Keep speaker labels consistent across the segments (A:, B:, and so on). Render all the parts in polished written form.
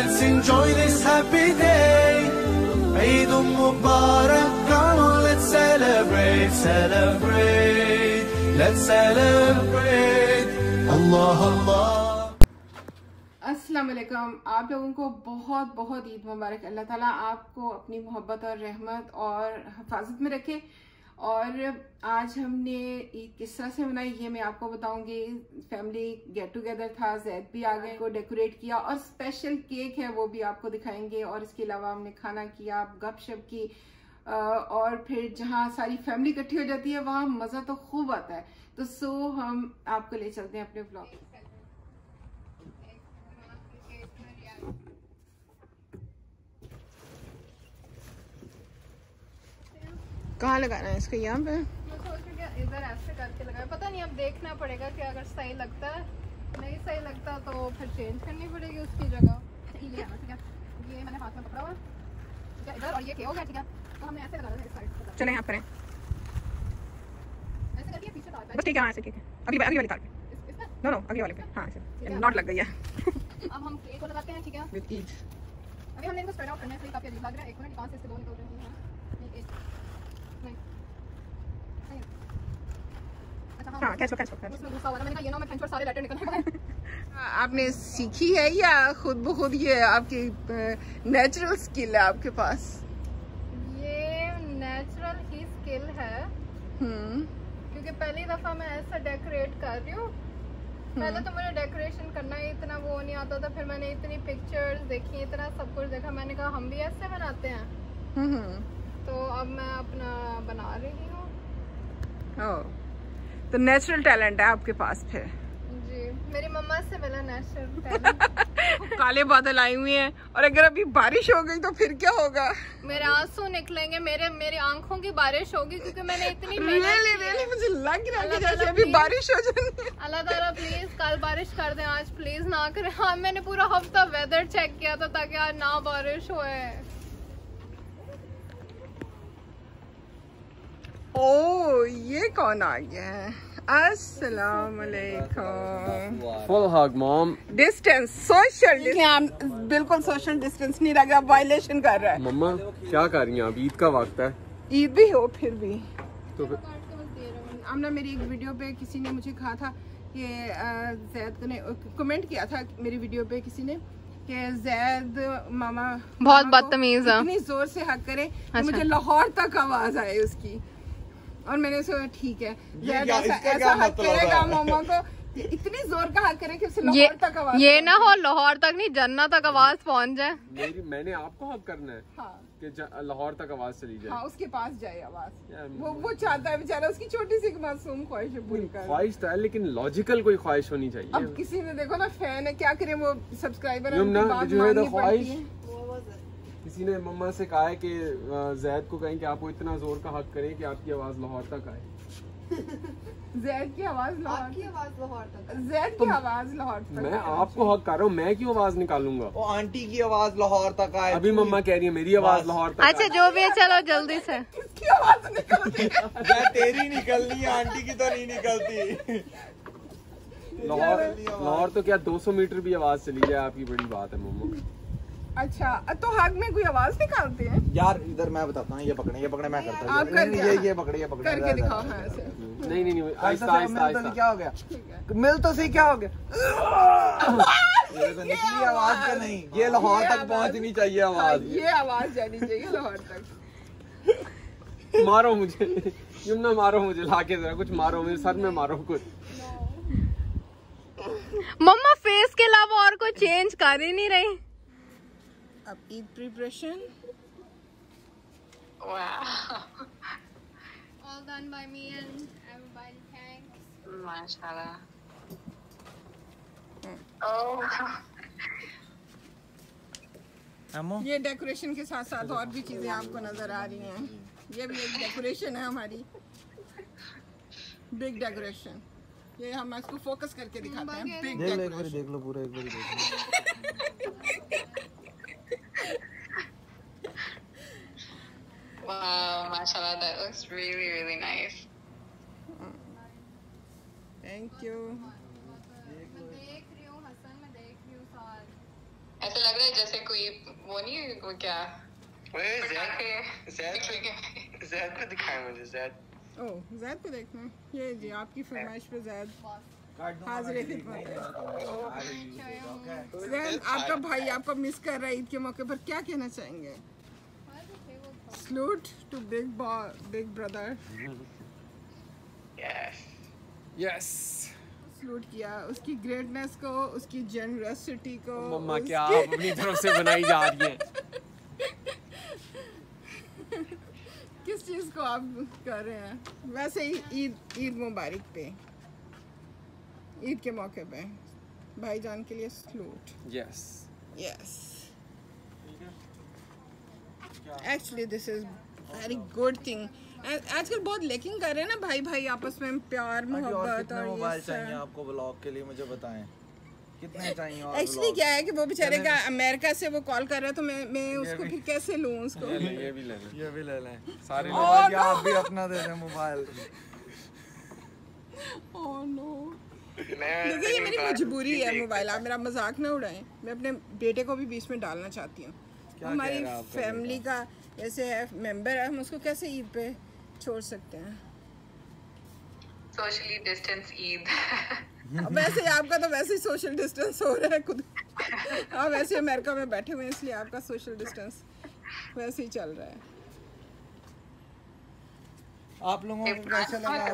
A: Let's enjoy this happy day. Eid Mubarak, come on, let's celebrate, celebrate. Let's celebrate. Allah Allah.
B: अस्सलाम वालेकुम। आप लोगों को बहुत बहुत ईद मुबारक। अल्लाह ताला आपको अपनी मोहब्बत और रहमत और हिफाजत में रखे। और आज हमने ईद किस तरह से मनाई ये मैं आपको बताऊंगी। फैमिली गेट टुगेदर था, जैद भी आ गए, को डेकोरेट किया और स्पेशल केक है वो भी आपको दिखाएंगे। और इसके अलावा हमने खाना किया, गपशप की, और फिर जहाँ सारी फैमिली इकट्ठी हो जाती है वहाँ मज़ा तो खूब आता है। तो हम आपको ले चलते हैं अपने ब्लॉग। कहाँ लगाना है इसको? यहाँ पे
C: मैं सोच रही हूँ इधर ऐसे करके लगाए, पता नहीं, अब देखना पड़ेगा कि अगर सही लगता है, नहीं सही लगता तो फिर चेंज करनी पड़ेगी उसकी जगह। ये ठीक है, ये मैंने हाथ में पकड़ा हुआ ठीक है इधर, और ये क्या हो गया ठीक है, तो हमने ऐसे लगाना है इस साइड।
B: चले यहाँ पर
C: ऐसे करके पीछे डाल
B: बस ठीक है। हाँ ऐसे ठीक है। अगली वाली तार पे, नो अगली वाले पे। हाँ ऐसे नॉट लग गई है।
C: अब हम एक को लगाते हैं ठीक है
B: विद ईद।
C: अभी हमने इनको स्प्रेड आउट करने से काफी अजीब लग रहा है। एक मिनट, कहाँ से इसके दो निकल रहे हैं?
B: हाँ, कैच
C: सारे लेटर निकल।
B: आपने सीखी है या खुद ब खुद ये आपकी नेचुरल स्किल है आपके पास?
C: ये नेचुरल ही स्किल है क्योंकि पहली दफा मैं ऐसा डेकोरेट कर रही हूँ। पहले तो मुझे डेकोरेशन करना ही इतना वो नहीं आता था, फिर मैंने इतनी पिक्चर्स देखी, इतना सब कुछ देखा, मैंने कहा हम भी ऐसे बनाते हैं। तो अब मैं अपना बना रही हूँ।
B: तो नेचुरल टैलेंट है आपके पास फिर?
C: जी, मेरी मम्मा से मिला नेचुरल टैलेंट।
B: काले बादल आए हुए हैं और अगर अभी बारिश हो गई तो फिर क्या होगा?
C: मेरे आंसू निकलेंगे, मेरी आंखों की बारिश होगी क्योंकि मैंने इतनी
B: really, मुझे लग रहा है जैसे अभी बारिश हो जाए।
C: अल्लाह ताला प्लीज कल बारिश कर दे, आज प्लीज ना करें। हाँ, मैंने पूरा हफ्ता वेदर चेक किया था ताकि आज ना बारिश होए।
B: ओ ये कौन आ गया है? अस्सलाम वालेकुम।
D: फुल हग मॉम।
B: डिस्टेंस, सोशल डिस्टेंस, बिल्कुल सोशल डिस्टेंस नहीं लग रहा, वायलेशन कर रहा है।
D: मम्मा क्या कर रही हैं? अब ईद का वक्त है।
B: ईद भी हो फिर भी
D: तो
B: आमना, मेरी एक वीडियो पे किसी ने मुझे कहा था कि जैद ने कमेंट किया था मेरी वीडियो पे किसी ने कि जैद मामा
C: बहुत बदतमीज है,
B: इतनी जोर से हक करे कि मुझे लाहौर तक आवाज आए उसकी। और मैंने सोचा ठीक है, जैद ऐसा हक करेगा मामा को, इतनी जोर का हक करे कि उसे लाहौर तक आवाज,
C: ये ना हो लाहौर तक नहीं जन्नत तक आवाज पहुंच जाए।
D: मैंने आपको हक करना है।
B: हाँ,
D: कि लाहौर तक आवाज चली जाए।
B: हाँ, उसके पास जाए आवाज। वो चाहता है बेचारा, उसकी छोटी सी मासूम ख्वाहिश पूरी कर।
D: ख्वाहिश तो है लेकिन लॉजिकल कोई ख्वाहिश होनी चाहिए।
B: अब किसी ने देखो ना, फैन है, क्या करे वो सब्सक्राइबर
D: किसी ने मम्मा से कहा है कि जैद को कहें कि आपको इतना जोर का हक करें कि आपकी आवाज लाहौर तक आए।
B: जैद की आवाज लाहौर,
C: आपकी आवाज लाहौर तक,
B: जैद की आवाज लाहौर तक।
D: मैं आपको हक कर रहा हूँ, मैं क्यों आवाज निकालूंगा?
E: वो आंटी की आवाज लाहौर तक आए।
D: अभी मम्मा कह रही है मेरी आवाज लाहौर तक।
C: अच्छा जो भी है चलो जल्दी से।
B: किसकी आवाज निकलती है?
E: तेरी निकलनी है, आंटी की तो नहीं निकलती।
D: लाहौर तो क्या 200 मीटर भी आवाज चली जाए आपकी बड़ी बात है मम्मा।
B: अच्छा, तो हक में कोई आवाज निकालते हैं
E: यार? इधर मैं बताता हूँ, ये पकड़े मैं करता हूँ।
B: आप करके
E: ये पकड़े
B: करके दिखाओ। हाँ ऐसे
D: नहीं आहिस्ता आहिस्ता।
E: क्या हो गया? मिल तो सही, क्या हो गया? ये तो निकली आवाज का नहीं, ये लाहौर तक पहुँचनी चाहिए आवाज।
B: ये आवाज जानी चाहिए लाहौर तक।
D: मारो मुझे यमुना, मारो मुझे लाके, जरा कुछ मारो मेरे सर में, मारो कुछ।
C: मम्मा फेस के अलावा और कोई चेंज कर ही नहीं रही।
B: अब Eid preparation
C: All done by me and everybody, thanks.
F: Mashallah. Oh.
B: ये डेकोरेशन के साथ साथ और भी चीजें आपको नजर आ रही हैं। ये भी एक डेकोरेशन है हमारी, बिग डेकोरेशन। ये हम इसको फोकस करके दिखाते हैं। बिग डेकोरेशन
E: देख लो पूरा, एक बार देख लो।
F: Wow, mashallah, that looks really, really nice.
B: Thank you.
C: मैं देख रही हूँ हसन, मैं देख रही हूँ साल।
F: ऐसे लग रहा है जैसे कोई वो नहीं है, वो क्या
G: ज़ैद को दिखाएं मुझे। ज़ैद
B: ओह, ज़ैद को देखना है। ये जी आपकी फरमाइश पे ज़ैद हाजिर खिदमत है। ज़ैद, आपका भाई आपको मिस कर रहा है ईद के मौके पर, क्या कहना चाहेंगे? Salute to big brother.
D: Yes.
B: Salute किया उसकी ग्रेटनेस को, उसकी जेनरसिटी को।
D: मम्मा क्या आप अपनी तरफ से बनाई जा रही हैं?
B: किस चीज़ को आप कर रहे हैं? वैसे ही ईद मुबारक पे, ईद के मौके पे भाईजान के लिए salute.
D: Yes
B: yes, actually this is very good thing. आजकल बहुत लेकिन कर रहे हैं ना भाई भाई आपस में प्यार मोहब्बत।
E: कितने
B: और
E: मोबाइल चाहिए आपको ब्लॉग के लिए, मुझे बताएं कितने चाहिए? और
B: एक्चुअली क्या है कि वो बेचारे का अमेरिका से वो कॉल कर रहा है, तो मैं उसको फिर कैसे लूँ उसको?
D: ये भी ले लें,
E: ये भी ले लें
D: सारे
B: Oh,
D: लोग।
E: क्या आप भी अपना दे दें मोबाइल?
B: ओह नो, देखिए ये मेरी मजबूरी है मोबाइल, आप मेरा मजाक ना उड़ाएं। मैं अपने बेटे को भी बीच में डालना चाहती हूँ। हमारी फैमिली का जैसे है मेंबर है, हम उसको कैसे ईद पे छोड़ सकते हैं?
F: Socially distance Eid.
B: वैसे आपका तो वैसे ही सोशल डिस्टेंस हो रहा है खुद। आप वैसे अमेरिका में बैठे हुए हैं, इसलिए आपका सोशल डिस्टेंस वैसे ही चल रहा है।
E: आप लोगों को कैसा लगा?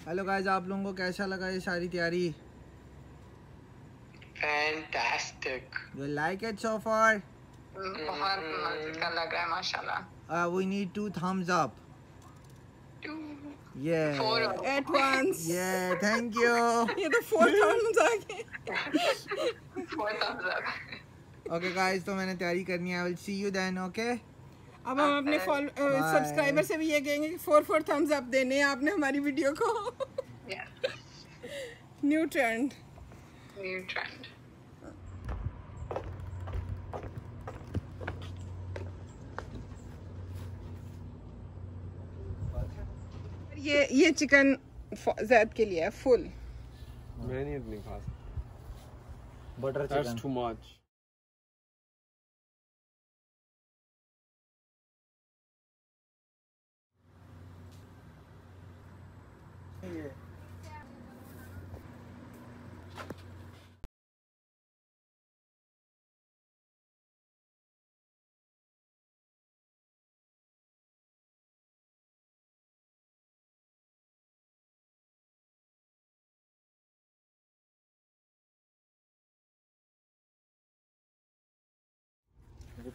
E: हेलो गाइस, आप लोगों को कैसा लगा ये सारी तैयारी?
G: Fantastic.
E: You like it so far?
F: बहुत मजे का लग रहा है माशाल्लाह।
E: We need 2 thumbs up. Yeah.
F: 4
B: At once.
E: Yeah, thank you.
B: ये तो 4 thumbs आ गए।
F: thumbs up।
E: Okay guys, तो मैंने तैयारी करनी है। I will see you then, okay?
B: अब हम अपने सब्सक्राइबर से भी ये कहेंगे कि 4 thumbs up देने हैं आपने हमारी वीडियो को। New trend. ये चिकन ज़ैद के लिए है फुल।
D: मैं नहीं इतनी खा सकता,
E: butter
D: that's
E: chicken.
D: too much।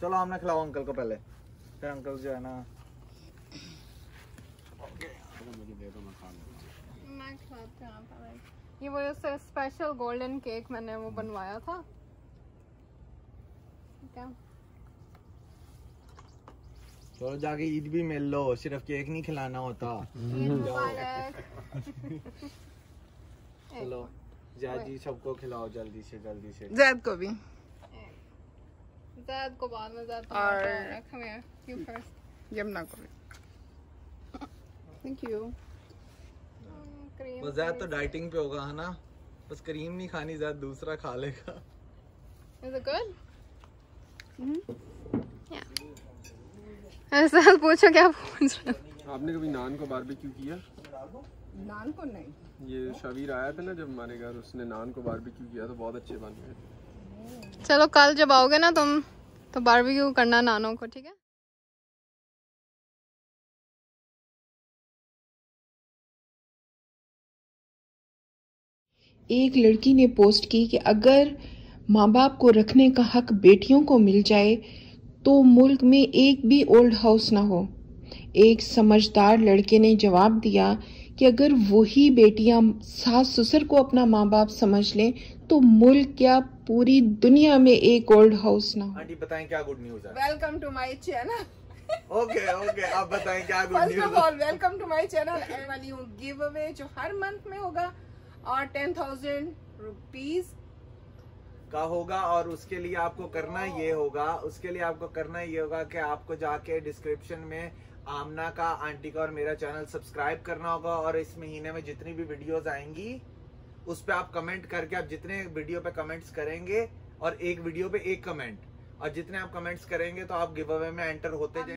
E: चलो हमने खिलाओ अंकल को पहले, फिर अंकल जो है ना।
C: मैं खिलाती हूँ आपको। ये वो स्पेशल गोल्डन केक मैंने वो बनवाया था। क्या?
E: चलो जाके ईद भी मिल लो, सिर्फ केक नहीं खिलाना होता।
C: ईद मुबारक।
E: चलो जाजी सबको खिलाओ जल्दी से
B: ज़ैद को भी।
C: ज़ैद को बाद में, ज़ैद
B: और-
C: come here, you first।
B: Yamuna को भी। Thank you.
C: क्रीम
E: बस ज़ैद तो डाइटिंग पे होगा है ना, बस क्रीम नहीं खानी, ज़ैद दूसरा खा लेगा।
C: Is it good? ऐसा पूछो क्या पूछ रहे हो?
D: आपने कभी नान को बारबेक्यू किया?
B: नान को नहीं।
D: ये शबीर आया था ना जब हमारे घर, उसने नान को बारबेक्यू किया तो बहुत अच्छे बन गए।
C: चलो कल जब आओगे ना तुम तो बारबेक्यू करना नानों को, ठीक है?
H: एक लड़की ने पोस्ट की कि अगर माँ बाप को रखने का हक बेटियों को मिल जाए तो मुल्क में एक भी ओल्ड हाउस ना हो। एक समझदार लड़के ने जवाब दिया कि अगर वही बेटियां सास ससुर को अपना माँ बाप समझ लें तो मुल्क क्या पूरी दुनिया में एक ओल्ड हाउस ना हो।
E: आंटी बताएं क्या गुड न्यूज़ है?
B: Welcome to my channel.
E: Okay आप बताएं क्या good
B: first
E: news
B: of all welcome to my channel. आने वाली हूँ गिव अवे जो हर मंथ में होगा और 10,000 रुपीज
E: का होगा। और उसके लिए आपको करना ये होगा, कि आपको जाके डिस्क्रिप्शन में आमना का, आंटी का और मेरा चैनल सब्सक्राइब करना होगा। और इस महीने में जितनी भी वीडियोस आएंगी उस पे आप कमेंट करके, आप जितने वीडियो पे कमेंट्स करेंगे और एक वीडियो पे एक कमेंट, और जितने आप कमेंट्स करेंगे तो आप गिव अवे में एंटर होते जाएंगे।